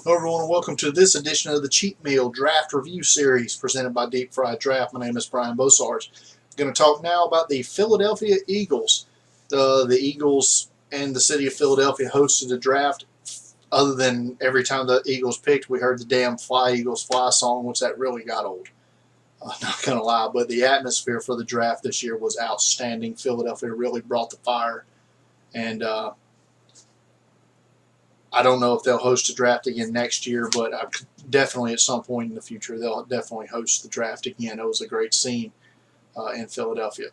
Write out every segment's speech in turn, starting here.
Hello everyone and welcome to this edition of the Cheat Meal Draft Review Series presented by Deep Fried Draft. My name is Brian Bosarge. I'm going to talk now about the Philadelphia Eagles. The Eagles and the city of Philadelphia hosted a draft. Other than every time the Eagles picked, we heard the damn Fly Eagles Fly song, which that really got old. Not going to lie, but the atmosphere for the draft this year was outstanding. Philadelphia really brought the fire, and I don't know if they'll host a draft again next year, but definitely at some point in the future they'll definitely host the draft again. It was a great scene in Philadelphia.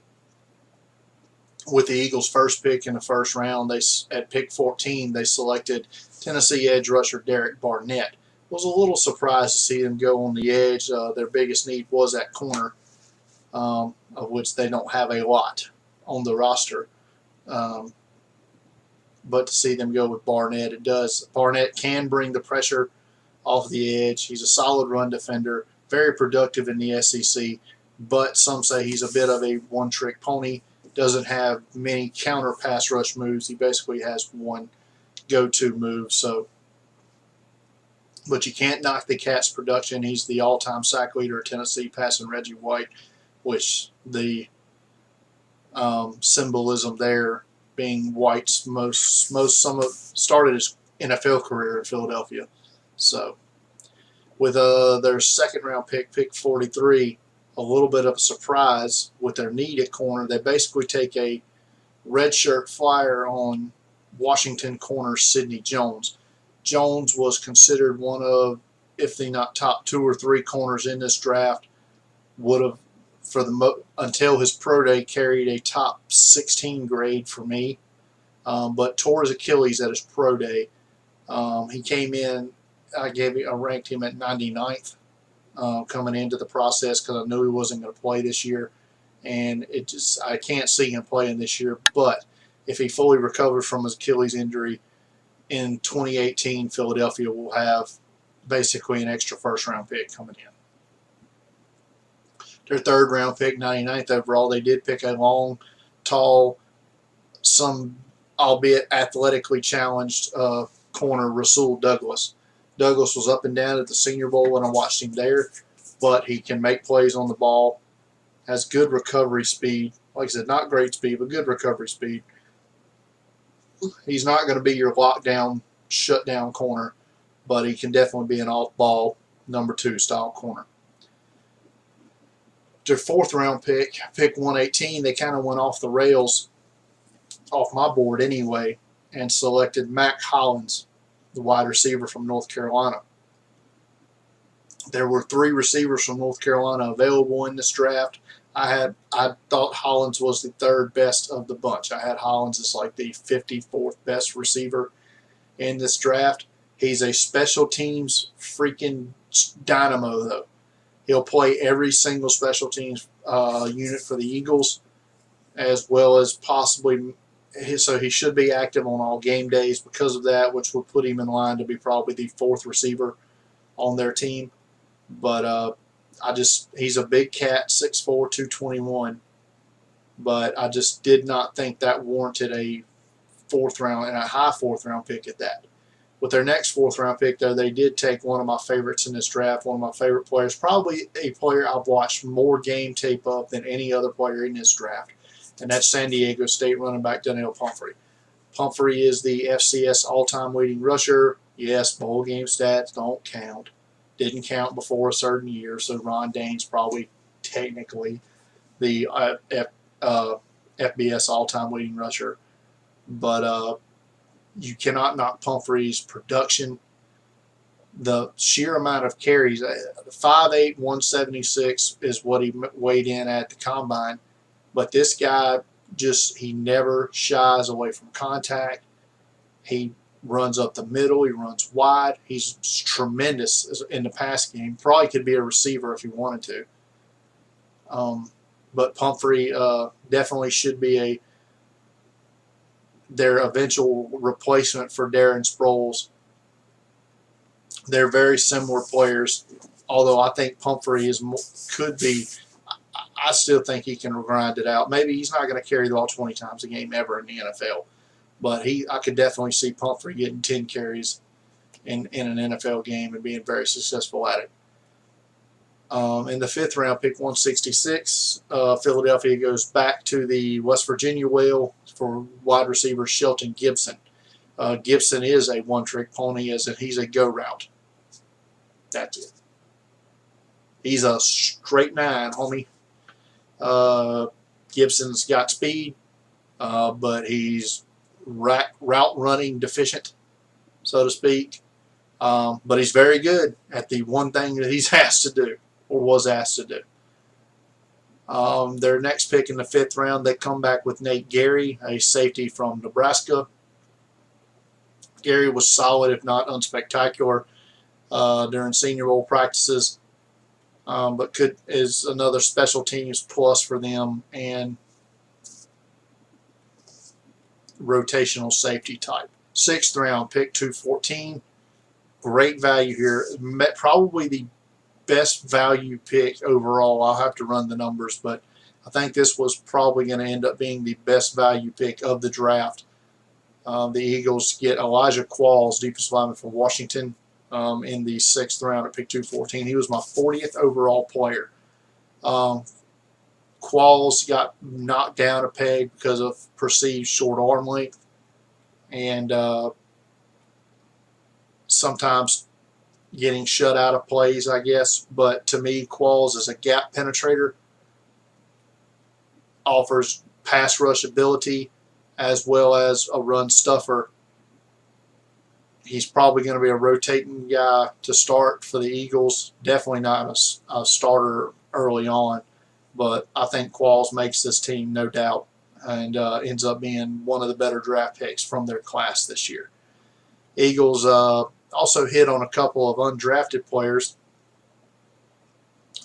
With the Eagles' first pick in the first round, at pick 14 they selected Tennessee edge rusher Derek Barnett. Was a little surprised to see them go on the edge. Their biggest need was at corner, of which they don't have a lot on the roster. But to see them go with Barnett, it does. Barnett can bring the pressure off the edge. He's a solid run defender, very productive in the SEC, but some say he's a bit of a one-trick pony. Doesn't have many counter pass rush moves. He basically has one go-to move. But you can't knock the cat's production. He's the all-time sack leader at Tennessee, passing Reggie White, which the symbolism there being White's started his NFL career in Philadelphia. So with their second round pick 43, a little bit of a surprise with their need at corner. They basically take a redshirt flyer on Washington corner Sidney Jones. Jones was considered one of, if the not top 2 or 3 corners in this draft. Would have, until his pro day, carried a top 16 grade for me, but tore his Achilles at his pro day. He came in, I ranked him at 99th coming into the process because I knew he wasn't going to play this year, and I can't see him playing this year. But if he fully recovers from his Achilles injury in 2018, Philadelphia will have basically an extra first-round pick coming in. Their third round pick, 99th overall, they did pick a long, tall, albeit athletically challenged corner, Rasul Douglas. Douglas was up and down at the Senior Bowl when I watched him there, but he can make plays on the ball, has good recovery speed. Like I said, not great speed, but good recovery speed. He's not going to be your lockdown, shutdown corner, but he can definitely be an off-ball number 2 style corner. Their fourth round pick 118, they kind of went off the rails, off my board anyway, and selected Mack Hollins, the wide receiver from North Carolina. There were 3 receivers from North Carolina available in this draft. I thought Hollins was the 3rd best of the bunch. I had Hollins as like the 54th best receiver in this draft. He's a special teams freaking dynamo, though. He'll play every single special teams unit for the Eagles, as well as possibly, so he should be active on all game days because of that, which would put him in line to be probably the 4th receiver on their team. But he's a big cat, 6'4", 221, but I just did not think that warranted a 4th round and a high 4th round pick at that. With their next 4th round pick, though, they did take one of my favorites in this draft, one of my favorite players, probably a player I've watched more game tape of than any other player in this draft, and that's San Diego State running back Donnell Pumphrey. Pumphrey is the FCS all-time leading rusher. Yes, bowl game stats don't count. Didn't count before a certain year, so Ron Dayne's probably technically the FBS all-time leading rusher. But you cannot knock Pumphrey's production. The sheer amount of carries, 5'8", 176 is what he weighed in at the combine. But this guy he never shies away from contact. He runs up the middle. He runs wide. He's tremendous in the pass game. Probably could be a receiver if he wanted to. But Pumphrey definitely should be their eventual replacement for Darren Sproles. They're very similar players, although I think Pumphrey could be. I still think he can grind it out. Maybe he's not going to carry the ball 20 times a game ever in the NFL, but I could definitely see Pumphrey getting 10 carries in an NFL game and being very successful at it. In the 5th round, pick 166, Philadelphia goes back to the West Virginia well for wide receiver Shelton Gibson. Gibson is a one-trick pony, as in he's a go route. That's it. He's a straight 9, homie. Gibson's got speed, but he's route running deficient, so to speak. But he's very good at the one thing that he's asked to do, or was asked to do. Their next pick in the 5th round, they come back with Nate Gary, a safety from Nebraska. Gary was solid, if not unspectacular, during Senior Bowl practices, but is another special teams plus for them and rotational safety type. 6th round, pick 214. Great value here. Probably the best value pick overall. I'll have to run the numbers, but I think this was probably going to end up being the best value pick of the draft. The Eagles get Elijah Qualls, defensive lineman from Washington, in the 6th round at pick 214. He was my 40th overall player. Qualls got knocked down a peg because of perceived short arm length, and sometimes getting shut out of plays, I guess. But to me, Qualls is a gap penetrator, offers pass rush ability as well as a run stuffer. He's probably going to be a rotating guy to start for the Eagles. Definitely not a starter early on, but I think Qualls makes this team, no doubt, and ends up being one of the better draft picks from their class this year. Eagles also hit on a couple of undrafted players,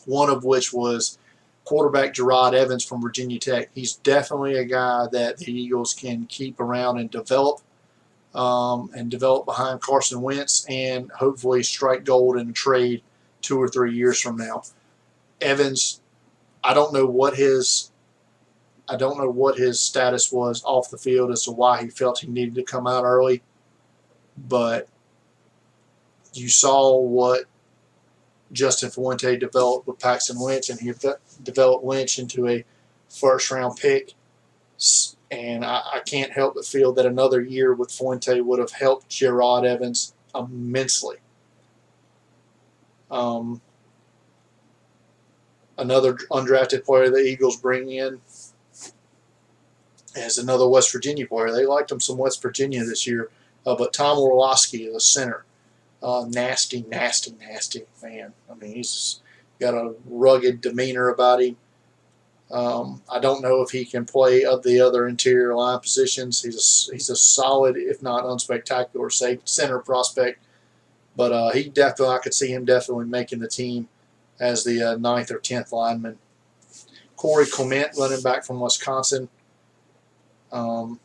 one of which was quarterback Gerard Evans from Virginia Tech. He's definitely a guy that the Eagles can keep around and develop behind Carson Wentz, and hopefully strike gold in a trade 2 or 3 years from now. Evans, I don't know what his status was off the field as to why he felt he needed to come out early, but you saw what Justin Fuente developed with Paxton Lynch, and he developed Lynch into a first-round pick. And I can't help but feel that another year with Fuente would have helped Gerard Evans immensely. Another undrafted player the Eagles bring in is another West Virginia player. They liked him some West Virginia this year, but Tom Orlowski is a center. Nasty man. I mean, he's got a rugged demeanor about him. I don't know if he can play of the other interior line positions. He's a solid, if not unspectacular, center prospect. But I could see him definitely making the team as the 9th or 10th lineman. Corey Clement, running back from Wisconsin, had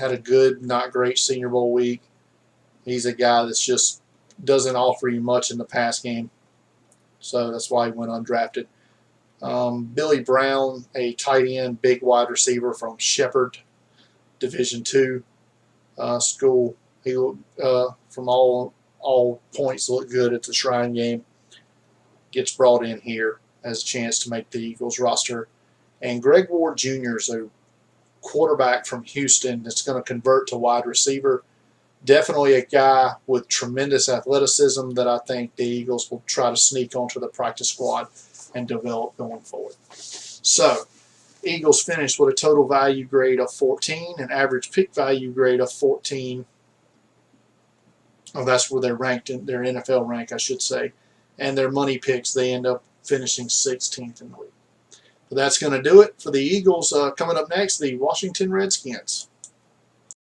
a good, not great Senior Bowl week. He's a guy that's just doesn't offer you much in the pass game, so that's why he went undrafted. Billy Brown, a tight end, big wide receiver from Shepherd, Division II school. He from all points looked good at the Shrine game. Gets brought in here as a chance to make the Eagles roster. And Greg Ward Jr. is a quarterback from Houston that's going to convert to wide receiver. Definitely a guy with tremendous athleticism that I think the Eagles will try to sneak onto the practice squad and develop going forward. So, Eagles finished with a total value grade of 14, an average pick value grade of 14. Oh, that's where they're ranked in their NFL rank, I should say. And their money picks, they end up finishing 16th in the league. But that's going to do it for the Eagles. Coming up next, the Washington Redskins.